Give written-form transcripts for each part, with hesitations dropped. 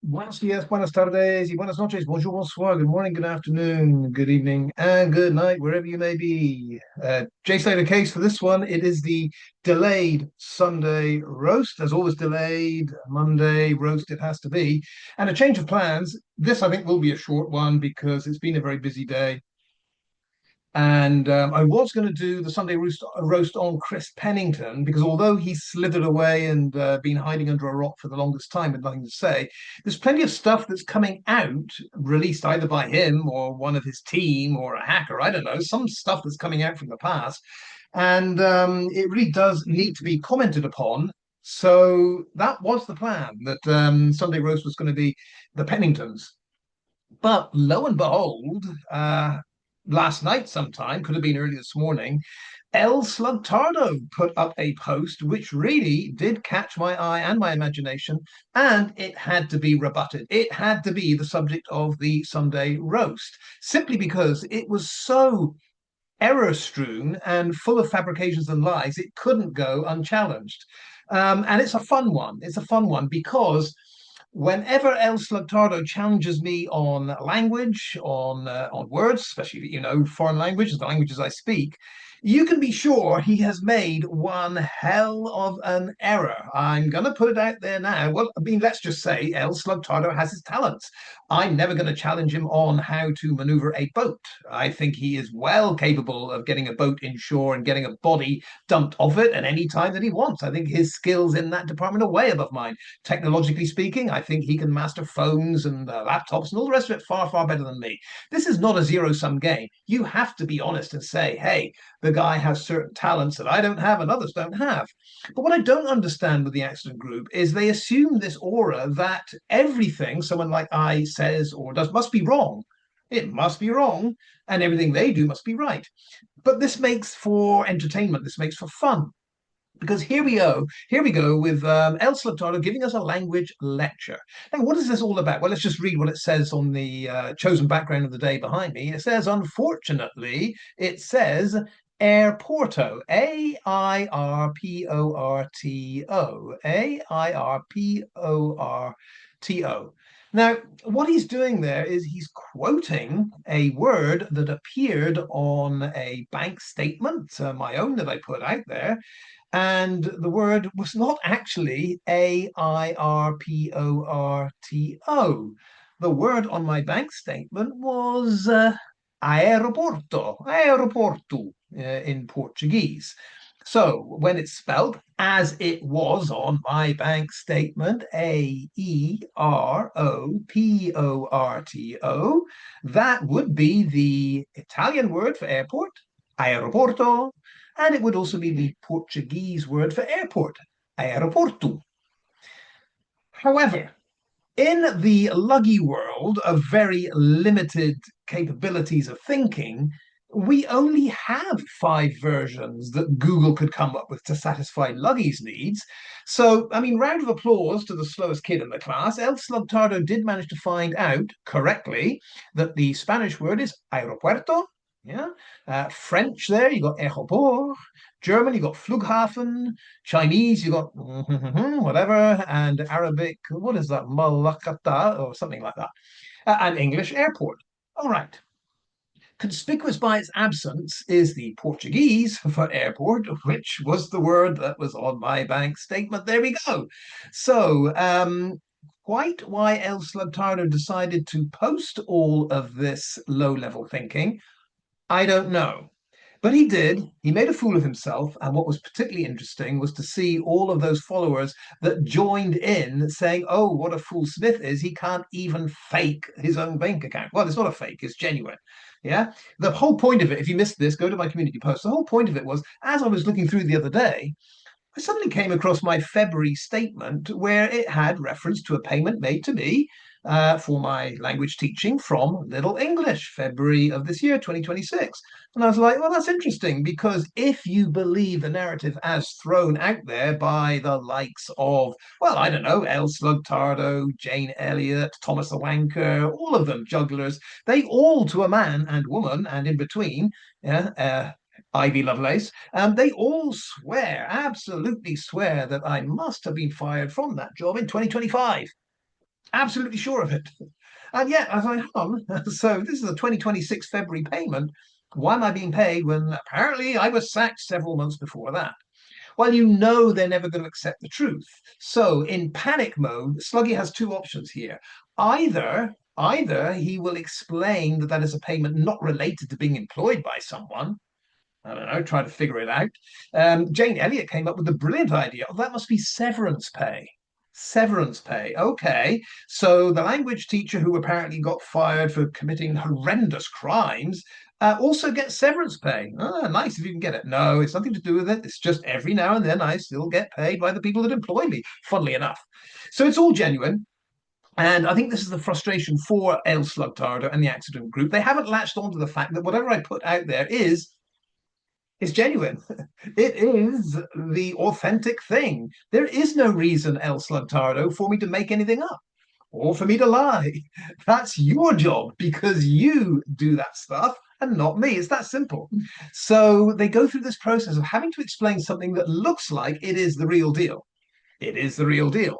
Buenos días, buenas tardes, y buenas noches. Bonjour, bonsoir. Good morning, good afternoon, good evening, and good night, wherever you may be. J Slater case for this one. It is the delayed Sunday roast. As always, delayed Monday roast it has to be. And a change of plans. This, I think, will be a short one because it's been a very busy day. And I was going to do the Sunday roast on Chris Pennington because although he's slithered away and been hiding under a rock for the longest time with nothing to say, there's plenty of stuff that's coming out, released either by him or one of his team or a hacker. I don't know, some stuff that's coming out from the past. And it really does need to be commented upon. So that was the plan that Sunday roast was going to be the Penningtons. But lo and behold, last night sometime, could have been early this morning, El Slugtardo put up a post which really did catch my eye and my imagination, and it had to be rebutted. It had to be the subject of the Sunday roast, simply because it was so error strewn and full of fabrications and lies, it couldn't go unchallenged. And it's a fun one. It's a fun one because whenever El Slugtardo challenges me on language, on words, especially foreign languages, the languages I speak, you can be sure he has made one hell of an error. I'm going to put it out there now. Well, I mean, let's just say El Slugtardo has his talents. I'm never going to challenge him on how to maneuver a boat. I think he is well capable of getting a boat inshore and getting a body dumped off it at any time that he wants. I think his skills in that department are way above mine. Technologically speaking, I think he can master phones and laptops and all the rest of it far, far better than me. This is not a zero-sum game. You have to be honest and say, hey, the guy has certain talents that I don't have and others don't have. But what I don't understand with the accident group is they assume this aura that everything someone like I says or does must be wrong. It must be wrong, and everything they do must be right. But this makes for entertainment. This makes for fun because here we go with El Slugtardo giving us a language lecture. Now, what is this all about? Well, let's just read what it says on the chosen background of the day behind me. It says, unfortunately, it says AEROPORTO, AIRPORTO, AIRPORTO. Now, what he's doing there is he's quoting a word that appeared on a bank statement, my own that I put out there, and the word was not actually AIRPORTO. The word on my bank statement was aeroporto in Portuguese. So when it's spelled as it was on my bank statement, AEROPORTO, that would be the Italian word for airport, aeroporto, and it would also be the Portuguese word for airport, aeroporto. However, in the luggy world of very limited capabilities of thinking, we only have 5 versions that Google could come up with to satisfy Luggy's needs. So, I mean, round of applause to the slowest kid in the class. El Slugtardo did manage to find out correctly that the Spanish word is aeropuerto. Yeah. French there, you got aéroport. German, you got Flughafen. Chinese, you got whatever. And Arabic, what is that? Malakata or something like that. And English, airport. All right. Conspicuous by its absence is the Portuguese for airport, which was the word that was on my bank statement. There we go. So, quite why El Slugtardo decided to post all of this low-level thinking, I don't know. But he did. He made a fool of himself. And what was particularly interesting was to see all of those followers that joined in saying, oh, what a fool Smith is. He can't even fake his own bank account. Well, it's not a fake, it's genuine. Yeah. The whole point of it, if you missed this, go to my community post. The whole point of it was, as I was looking through the other day, I suddenly came across my February statement where it had reference to a payment made to me for my language teaching from Little English, February of this year, 2026. And I was like, well, that's interesting because if you believe the narrative as thrown out there by the likes of, well, I don't know, El Slugtardo, Jane Elliott, Thomas the Wanker, all of them jugglers, they all to a man and woman and in between, yeah, Ivy Lovelace, they all swear, absolutely swear, that I must have been fired from that job in 2025. Absolutely sure of it. And yet, I was like, hang on, so this is a 2026 February payment. Why am I being paid when apparently I was sacked several months before that? Well, you know they're never going to accept the truth. So in panic mode, Sluggy has two options here. Either he will explain that that is a payment not related to being employed by someone. I don't know, try to figure it out. Jane Elliott came up with the brilliant idea. Oh, that must be severance pay. Severance pay. Okay. So the language teacher who apparently got fired for committing horrendous crimes also gets severance pay. Ah, nice if you can get it. No, it's nothing to do with it. It's just every now and then I still get paid by the people that employ me, funnily enough. So it's all genuine. And I think this is the frustration for El Slugtardo and the accident group. They haven't latched onto the fact that whatever I put out there is genuine. It is the authentic thing. There is no reason, El Slugtardo, for me to make anything up or for me to lie. That's your job because you do that stuff and not me. It's that simple. So they go through this process of having to explain something that looks like it is the real deal. It is the real deal.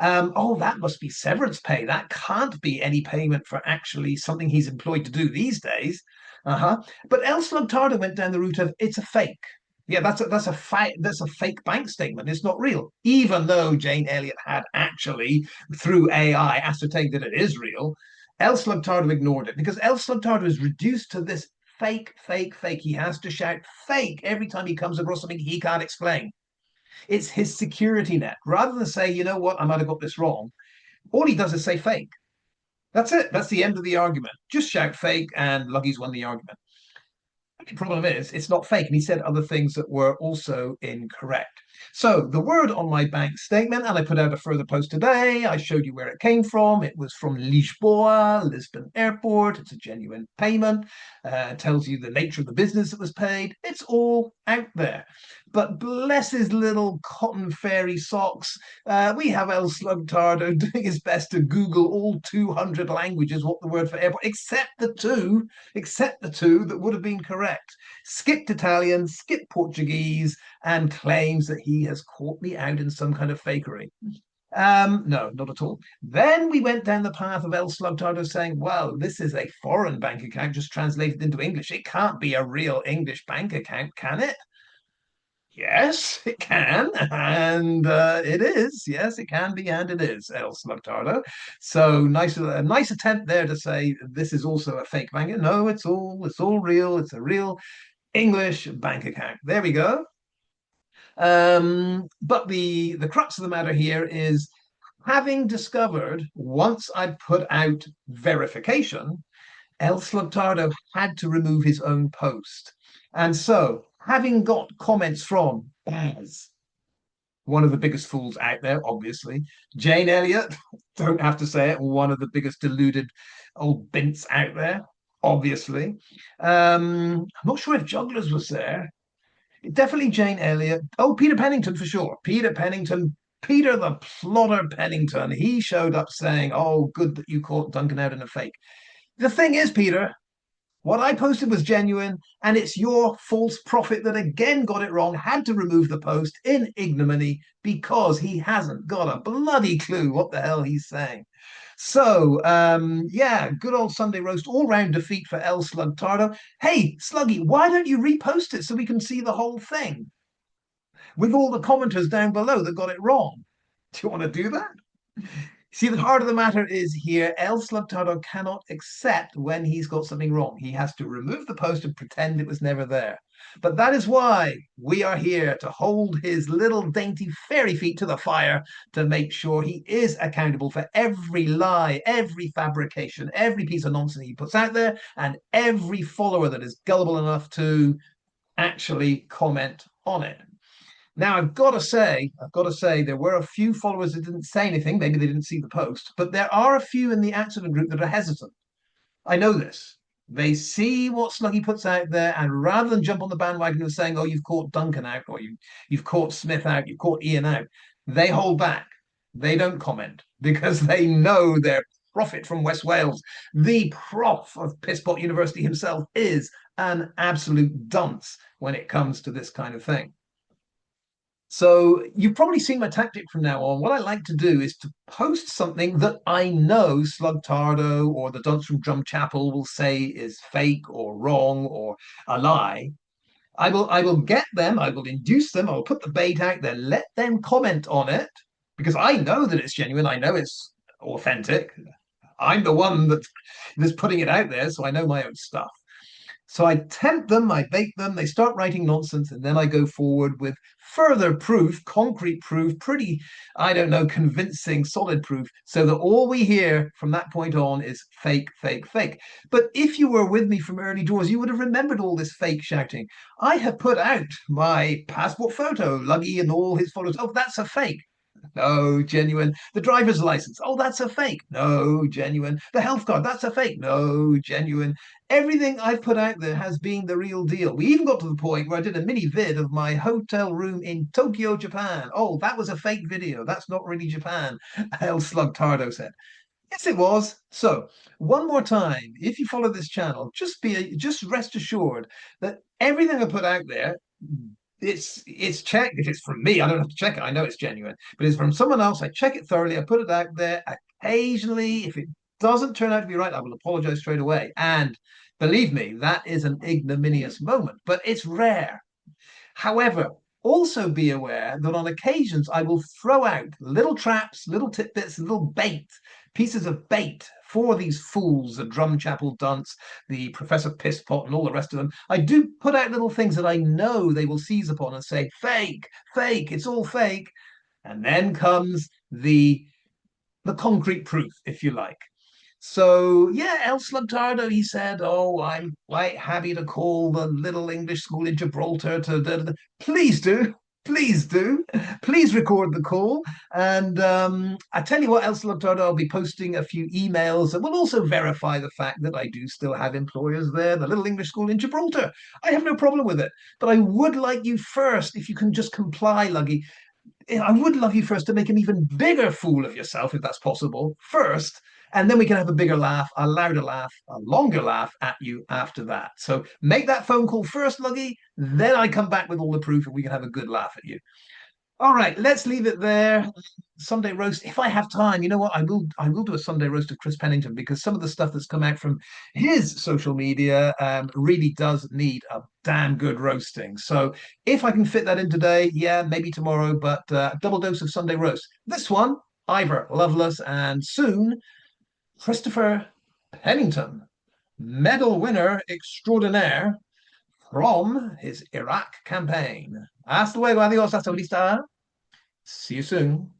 Oh, that must be severance pay. That can't be any payment for actually something he's employed to do these days. Uh-huh. But El Slugtardo went down the route of it's a fake. Yeah, that's a fake bank statement. It's not real. Even though Jane Elliott had actually, through AI, ascertained that it is real, El Slugtardo ignored it because El Slugtardo is reduced to this fake, fake, fake. He has to shout fake every time he comes across something he can't explain. It's his security net. Rather than say, you know what, I might have got this wrong, all he does is say fake. That's it. That's the end of the argument. Just shout fake, and Luggy's won the argument. The problem is, it's not fake. And he said other things that were also incorrect. So the word on my bank statement, and I put out a further post today. I showed you where it came from. It was from Lisboa, Lisbon Airport. It's a genuine payment. Tells you the nature of the business that was paid. It's all out there. But bless his little cotton fairy socks, we have El Slugtardo doing his best to Google all 200 languages what the word for airport, except the two that would have been correct. Skipped Italian, skipped Portuguese, and claims that he has caught me out in some kind of fakery. No, not at all. Then we went down the path of El Slugtardo saying, well, this is a foreign bank account just translated into English. It can't be a real English bank account, can it? Yes, it can, and it is. Yes, it can be, and it is, El Slugtardo. So nice, a nice attempt there to say this is also a fake bank. No, it's all real. It's a real English bank account. There we go. But the crux of the matter here is having discovered once I'd put out verification, El Slugtardo had to remove his own post. And so, having got comments from Baz, one of the biggest fools out there, obviously, Jane Elliott, don't have to say it, one of the biggest deluded old bints out there, obviously. I'm not sure if Jugglers was there. Definitely Jane Elliott. Oh, Peter Pennington for sure. Peter Pennington, Peter the plotter Pennington. He showed up saying, "Oh, good that you caught Duncan out in a fake." The thing is, Peter, what I posted was genuine, and it's your false prophet that again got it wrong, had to remove the post in ignominy because he hasn't got a bloody clue what the hell he's saying. So, yeah, good old Sunday roast, all round defeat for El Slugtardo. Hey, Sluggy, why don't you repost it so we can see the whole thing with all the commenters down below that got it wrong? Do you want to do that? See, the heart of the matter is here, El Slugtardo cannot accept when he's got something wrong. He has to remove the post and pretend it was never there. But that is why we are here to hold his little dainty fairy feet to the fire to make sure he is accountable for every lie, every fabrication, every piece of nonsense he puts out there, and every follower that is gullible enough to actually comment on it. Now I've got to say, there were a few followers that didn't say anything. Maybe they didn't see the post, but there are a few in the accident group that are hesitant. I know this. They see what Sluggy puts out there, and rather than jump on the bandwagon of saying, "Oh, you've caught Duncan out," or you've caught Smith out, you've caught Ian out," they hold back. They don't comment because they know their prophet from West Wales, the prof of Pisspot University himself, is an absolute dunce when it comes to this kind of thing. So you've probably seen my tactic from now on. What I like to do is to post something that I know Slugtardo or the dunce from Drum Chapel will say is fake or wrong or a lie. I will get them, I will induce them, I'll put the bait out there, let them comment on it because I know that it's genuine, I know it's authentic. I'm the one that's putting it out there, so I know my own stuff. So I tempt them, I bait them, they start writing nonsense, and then I go forward with further proof, concrete proof, pretty, I don't know, convincing, solid proof, so that all we hear from that point on is fake, fake, fake. But if you were with me from early doors, you would have remembered all this fake shouting. I have put out my passport photo, Luggy and all his photos. Oh, that's a fake. No, genuine. The driver's license. Oh, that's a fake. No, genuine. The health card. That's a fake. No, genuine. Everything I've put out there has been the real deal. We even got to the point where I did a mini vid of my hotel room in Tokyo, Japan. Oh, that was a fake video. That's not really Japan. El Slugtardo said. Yes, it was. So, one more time, if you follow this channel, just rest assured that everything I put out there, it's checked. If it's from me, I don't have to check it. I know it's genuine. But if it's from someone else, I check it thoroughly. I put it out there. Occasionally, if it doesn't turn out to be right, I will apologize straight away. And believe me, that is an ignominious moment, but it's rare. However, also be aware that on occasions I will throw out little traps, little tidbits, little bait, pieces of bait for these fools, the drum chapel dunce, the Professor Pisspot, and all the rest of them. I do put out little things that I know they will seize upon and say, fake, fake, it's all fake. And then comes the concrete proof, if you like. So yeah, El Slugtardo, he said, "Oh, I'm quite happy to call the little English school in Gibraltar to please do." Please do. Please record the call. And I tell you what else, Slugtardo, I'll be posting a few emails that will also verify the fact that I do still have employers there, the Little English School in Gibraltar. I have no problem with it. But I would like you first, if you can just comply, Luggy, I would love you first to make an even bigger fool of yourself, if that's possible, first, and then we can have a bigger laugh, a louder laugh, a longer laugh at you after that. So make that phone call first, Luggy, then I come back with all the proof and we can have a good laugh at you. All right, let's leave it there. Sunday roast. If I have time, you know what? I will do a Sunday roast of Chris Pennington because some of the stuff that's come out from his social media really does need a damn good roasting. So if I can fit that in today, yeah, maybe tomorrow, but double dose of Sunday roast. This one, Ivor Loveless, and soon Christopher Pennington, medal winner extraordinaire from his Iraq campaign. Hasta luego, adios, hasta la vista. See you soon.